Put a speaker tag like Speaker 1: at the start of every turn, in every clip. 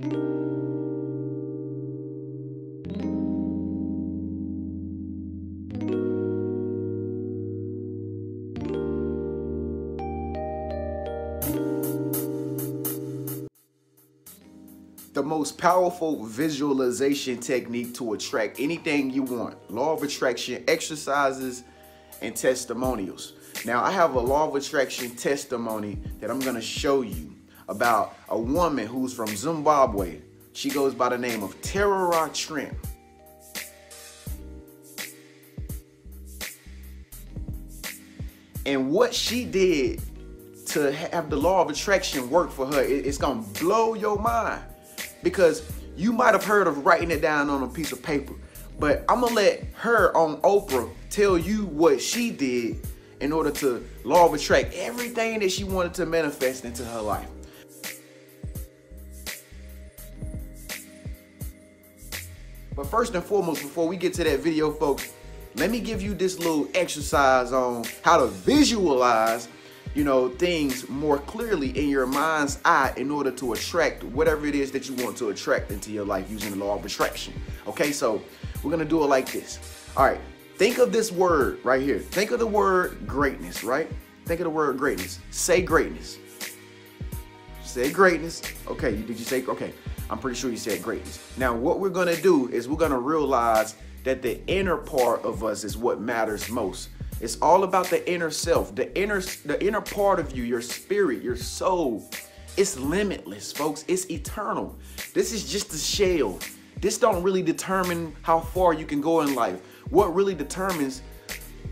Speaker 1: The most powerful visualization technique to attract anything you want. Law of attraction exercises and testimonials. Now, I have a law of attraction testimony that I'm going to show you about a woman who's from Zimbabwe. She goes by the name of Tererai Trent. And what she did to have the law of attraction work for her, it's going to blow your mind. Because you might have heard of writing it down on a piece of paper, but I'm gonna let her on Oprah tell you what she did in order to law of attract everything that she wanted to manifest into her life. But first and foremost, before we get to that video, folks, let me give you this little exercise on how to visualize, you know, things more clearly in your mind's eye in order to attract whatever it is that you want to attract into your life using the law of attraction. Okay, so we're gonna do it like this. All right, think of this word right here. Think of the word greatness, right? Think of the word greatness. Say greatness. Say greatness. Okay, did you say, okay, I'm pretty sure you said greatness. Now, what we're gonna do is we're gonna realize that the inner part of us is what matters most. It's all about the inner self, the inner part of you, your spirit, your soul. It's limitless, folks. It's eternal. This is just the shell. This don't really determine how far you can go in life. What really determines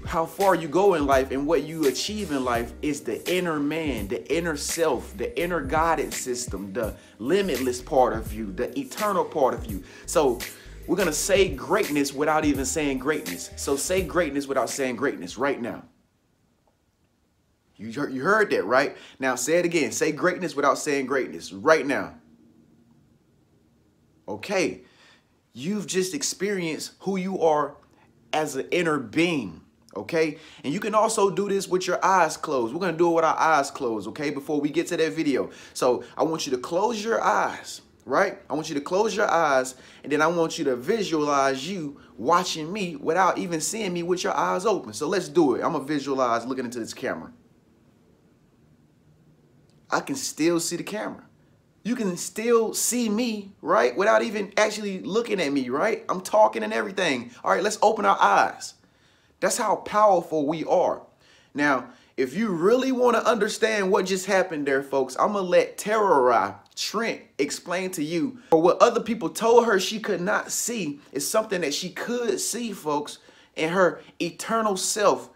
Speaker 1: how far you go in life and what you achieve in life is the inner man, the inner self, the inner guidance system, the limitless part of you, the eternal part of you. So we're going to say greatness without even saying greatness. So say greatness without saying greatness right now. You heard that, right? Now say it again. Say greatness without saying greatness right now. Okay. You've just experienced who you are as an inner being. Okay. And you can also do this with your eyes closed. We're going to do it with our eyes closed. Okay. Before we get to that video. So I want you to close your eyes. Right? I want you to close your eyes, and then I want you to visualize you watching me without even seeing me with your eyes open. So let's do it. I'm going to visualize looking into this camera. I can still see the camera. You can still see me, right? Without even actually looking at me, right? I'm talking and everything. All right, let's open our eyes. That's how powerful we are. Now, if you really want to understand what just happened there, folks, I'm going to let Tererai Trent explain to you. Or what other people told her she could not see is something that she could see, folks, in her eternal self,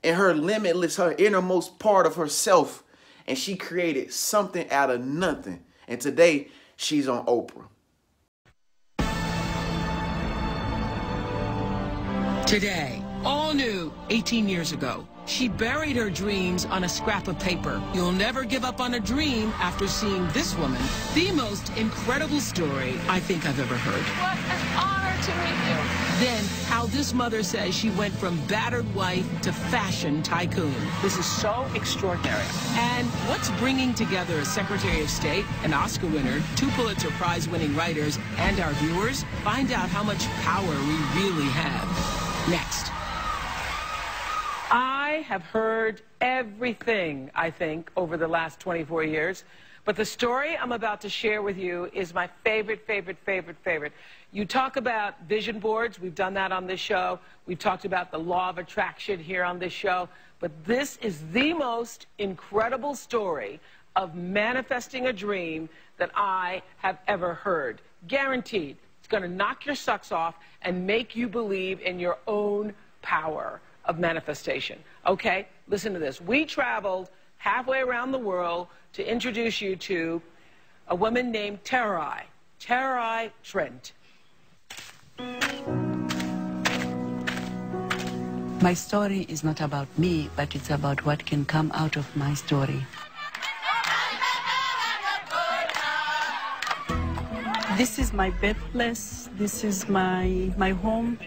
Speaker 1: in her limitless, her innermost part of herself. And she created something out of nothing. And today, she's on Oprah.
Speaker 2: Today, all new 18 years ago, she buried her dreams on a scrap of paper. You'll never give up on a dream after seeing this woman. The most incredible story I think I've ever heard.
Speaker 3: What an honor to meet you.
Speaker 2: Then, how this mother says she went from battered wife to fashion tycoon.
Speaker 3: This is so extraordinary.
Speaker 2: And what's bringing together a Secretary of State, an Oscar winner, 2 Pulitzer Prize-winning writers, and our viewers? Find out how much power we really have. Next.
Speaker 3: I have heard everything, I think, over the last 24 years. But the story I'm about to share with you is my favorite. You talk about vision boards. We've done that on this show. We've talked about the law of attraction here on this show. But this is the most incredible story of manifesting a dream that I have ever heard. Guaranteed. It's going to knock your socks off and make you believe in your own power of manifestation. Okay, listen to this. We traveled halfway around the world to introduce you to a woman named Tererai Trent.
Speaker 4: My story is not about me, but it's about what can come out of my story. This is my birthplace. This is my home.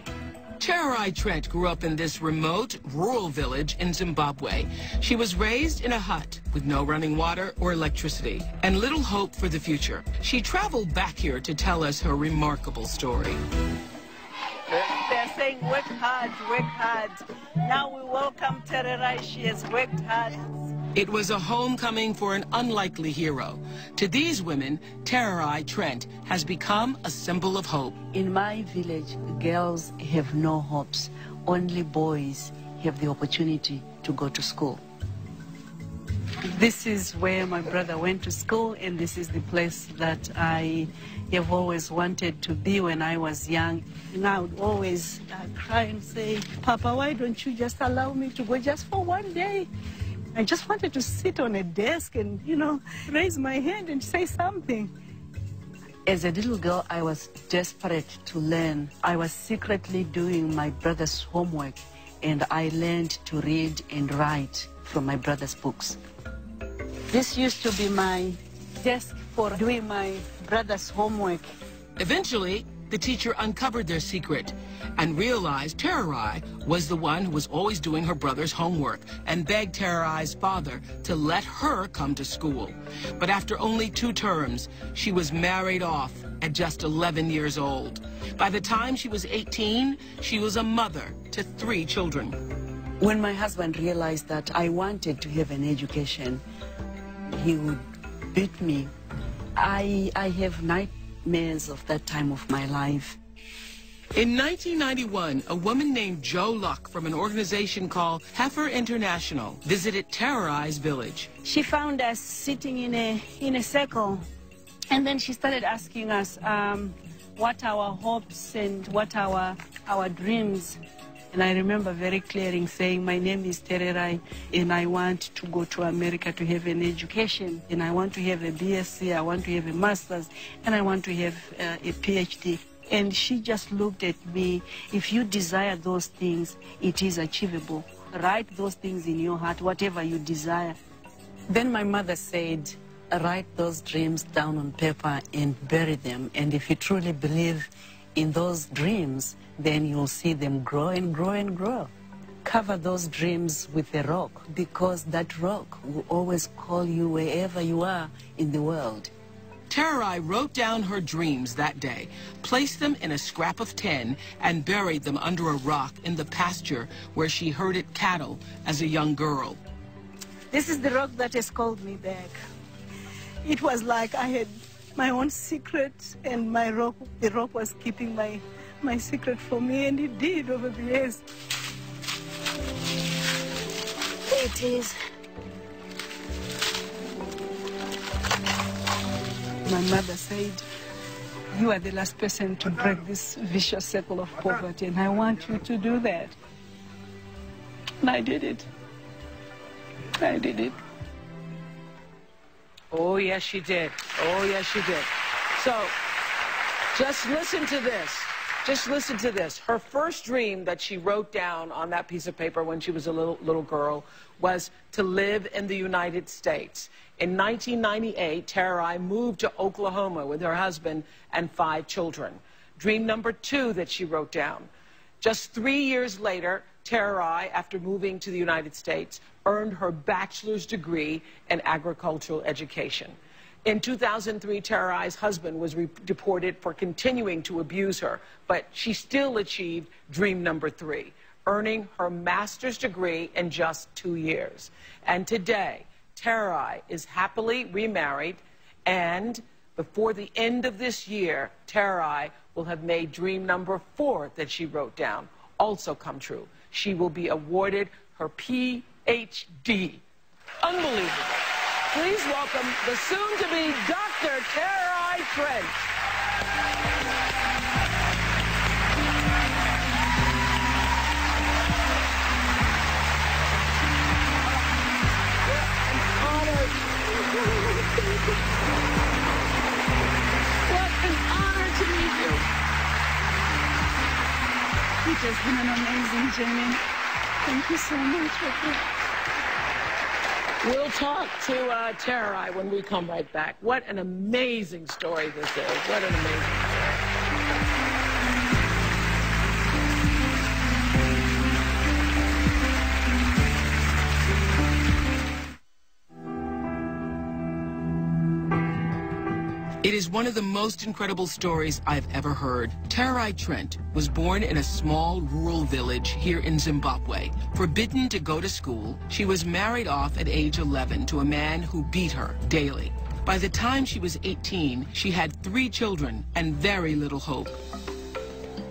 Speaker 2: Tererai Trent grew up in this remote, rural village in Zimbabwe. She was raised in a hut with no running water or electricity and little hope for the future. She traveled back here to tell us her remarkable story.
Speaker 5: They're saying work hard, work hard. Now we welcome Tererai. She has worked hard.
Speaker 2: It was a homecoming for an unlikely hero. To these women, Tererai Trent has become a symbol of hope.
Speaker 4: In my village, girls have no hopes. Only boys have the opportunity to go to school.
Speaker 5: This is where my brother went to school, and this is the place that I have always wanted to be when I was young. And I would always cry and say, Papa, why don't you just allow me to go just for one day? I just wanted to sit on a desk and, you know, raise my hand and say something.
Speaker 4: As a little girl, I was desperate to learn. I was secretly doing my brother's homework, and I learned to read and write from my brother's books.
Speaker 5: This used to be my desk for doing my brother's homework.
Speaker 2: Eventually, the teacher uncovered their secret and realized Tererai was the one who was always doing her brother's homework and begged Tererai's father to let her come to school. But after only 2 terms, she was married off at just 11 years old. By the time she was 18, she was a mother to 3 children.
Speaker 4: When my husband realized that I wanted to have an education, he would beat me. I have nightmares of that time of my life.
Speaker 2: In 1991, a woman named Jo Luck from an organization called Heifer International visited Tererai's village.
Speaker 5: She found us sitting in a circle, and then she started asking us what our hopes and what our dreams. And I remember very clearly saying, my name is Tererai, and I want to go to America to have an education, and I want to have a BSc, I want to have a master's, and I want to have a PhD. And she just looked at me. If you desire those things, it is achievable. Write those things in your heart, whatever you desire.
Speaker 4: Then my mother said, write those dreams down on paper and bury them. And if you truly believe in those dreams, then you'll see them grow and grow and grow. Cover those dreams with a rock, because that rock will always call you wherever you are in the world.
Speaker 2: Tererai wrote down her dreams that day, placed them in a scrap of tin, and buried them under a rock in the pasture where she herded cattle as a young girl.
Speaker 5: This is the rock that has called me back. It was like I had my own secret, and the rock was keeping my secret from me, and it did over the years. There it is. My mother said, you are the last person to break this vicious circle of poverty, and I want you to do that. And I did it. I did it.
Speaker 3: Oh, yes, she did. Oh, yes, she did. So, just listen to this. Just listen to this. Her first dream that she wrote down on that piece of paper when she was a little girl was to live in the United States. In 1998, Tererai moved to Oklahoma with her husband and 5 children. Dream number 2 that she wrote down. Just 3 years later, Tererai, after moving to the United States, earned her bachelor's degree in agricultural education. In 2003, Tererai's husband was deported for continuing to abuse her, but she still achieved dream number 3, earning her master's degree in just 2 years. And today, Tererai is happily remarried, and before the end of this year, Tererai will have made dream number 4 that she wrote down also come true. She will be awarded her PhD. Unbelievable. Please welcome the soon-to-be Dr. Tererai Trent.
Speaker 5: What an honor to meet you. It has been an amazing journey. Thank you so much.
Speaker 3: We'll talk to Tererai when we come right back. What an amazing story this is. What an amazing story.
Speaker 2: It is one of the most incredible stories I've ever heard. Tererai Trent was born in a small rural village here in Zimbabwe. Forbidden to go to school, she was married off at age 11 to a man who beat her daily. By the time she was 18, she had 3 children and very little hope.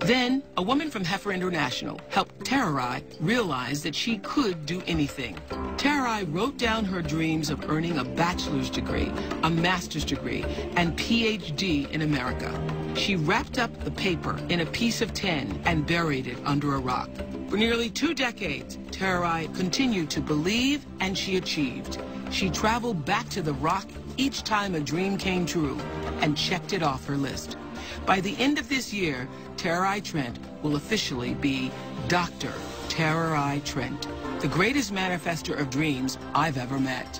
Speaker 2: Then, a woman from Heifer International helped Tererai realize that she could do anything. Tererai wrote down her dreams of earning a bachelor's degree, a master's degree, and PhD in America. She wrapped up the paper in a piece of tin and buried it under a rock. For nearly 2 decades, Tererai continued to believe, and she achieved. She traveled back to the rock each time a dream came true and checked it off her list. By the end of this year, Tererai Trent will officially be Dr. Tererai Trent, the greatest manifester of dreams I've ever met.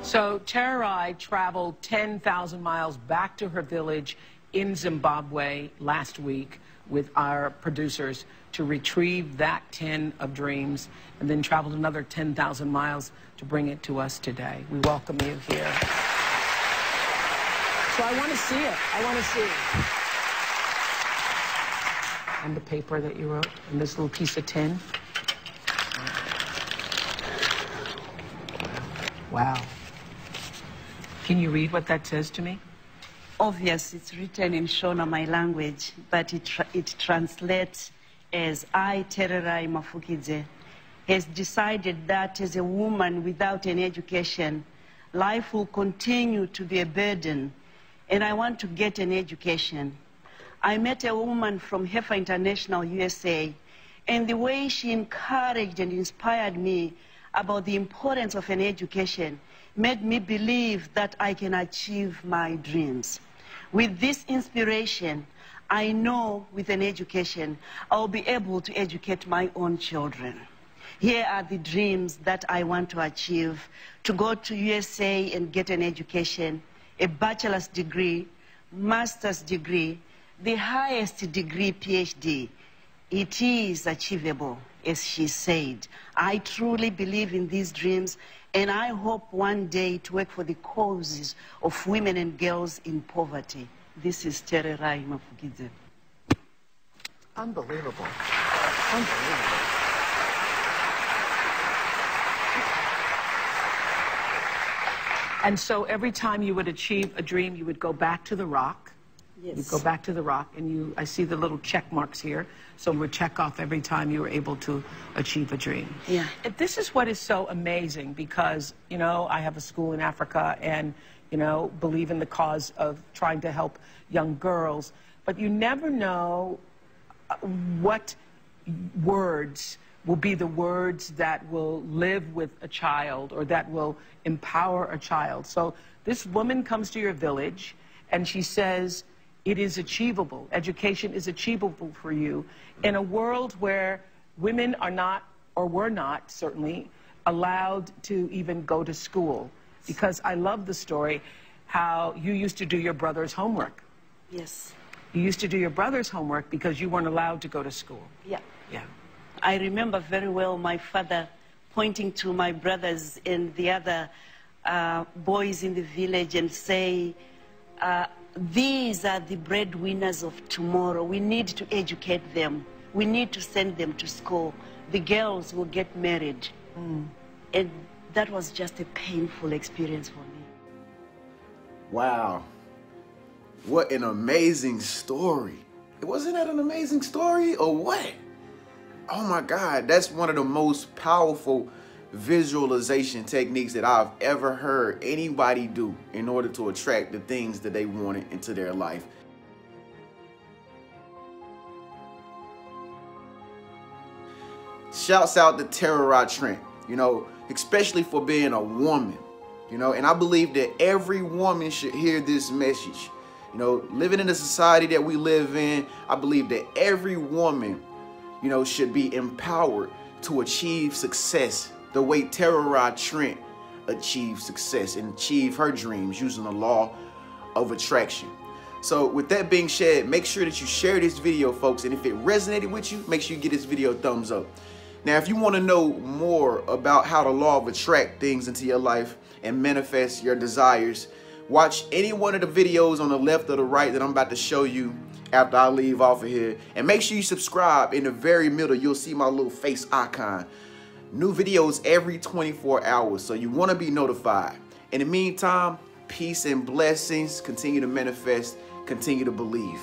Speaker 3: So Tererai traveled 10,000 miles back to her village in Zimbabwe last week with our producers to retrieve that tin of dreams, and then traveled another 10,000 miles to bring it to us today. We welcome you here. So I want to see it. I want to see it. And the paper that you wrote, and this little piece of tin. Wow. Can you read what that says to me?
Speaker 5: Obviously, it's written in Shona, my language, but it translates as I, Tererai Mafukidze, has decided that as a woman without an education, life will continue to be a burden, and I want to get an education. I met a woman from Heifer International, USA, and the way she encouraged and inspired me about the importance of an education made me believe that I can achieve my dreams. With this inspiration, I know with an education, I'll be able to educate my own children. Here are the dreams that I want to achieve: to go to USA and get an education, a bachelor's degree, master's degree, the highest degree, PhD. It is achievable, as she said. I truly believe in these dreams, and I hope one day to work for the causes of women and girls in poverty. This is Tererai Mafukidze.
Speaker 3: Unbelievable. Unbelievable. And so every time you would achieve a dream, you would go back to the rock.
Speaker 5: Yes.
Speaker 3: You'd go back to the rock, and I see the little check marks here. So we check off every time you were able to achieve a dream.
Speaker 5: Yeah.
Speaker 3: And this is what is so amazing, because, you know, I have a school in Africa and, you know, believe in the cause of trying to help young girls. But you never know what words will be the words that will live with a child or that will empower a child. So this woman comes to your village and she says, it is achievable. Education is achievable for you in a world where women are not, or were not, certainly, allowed to even go to school. Because I love the story how you used to do your brother's homework.
Speaker 5: Yes.
Speaker 3: You used to do your brother's homework because you weren't allowed to go to school.
Speaker 5: Yeah.
Speaker 3: Yeah.
Speaker 5: I remember very well my father pointing to my brothers and the other boys in the village and say, these are the breadwinners of tomorrow. We need to educate them. We need to send them to school. The girls will get married. And that was just a painful experience for me.
Speaker 1: Wow. What an amazing story. Wasn't that an amazing story or what? Oh my God, that's one of the most powerful visualization techniques that I've ever heard anybody do in order to attract the things that they wanted into their life. Shouts out to Tererai Trent, you know, especially for being a woman, you know, and I believe that every woman should hear this message. You know, living in the society that we live in, I believe that every woman, you know, should be empowered to achieve success the way Tererai Trent achieved success and achieved her dreams using the law of attraction. So with that being said, make sure that you share this video, folks, and if it resonated with you, make sure you give this video a thumbs up. Now, if you want to know more about how the law of attract things into your life and manifest your desires, Watch any one of the videos on the left or the right that I'm about to show you after I leave off of here. And make sure you subscribe. In the very middle, you'll see my little face icon. New videos every 24 hours, so you want to be notified. In the meantime, peace and blessings. Continue to manifest. Continue to believe.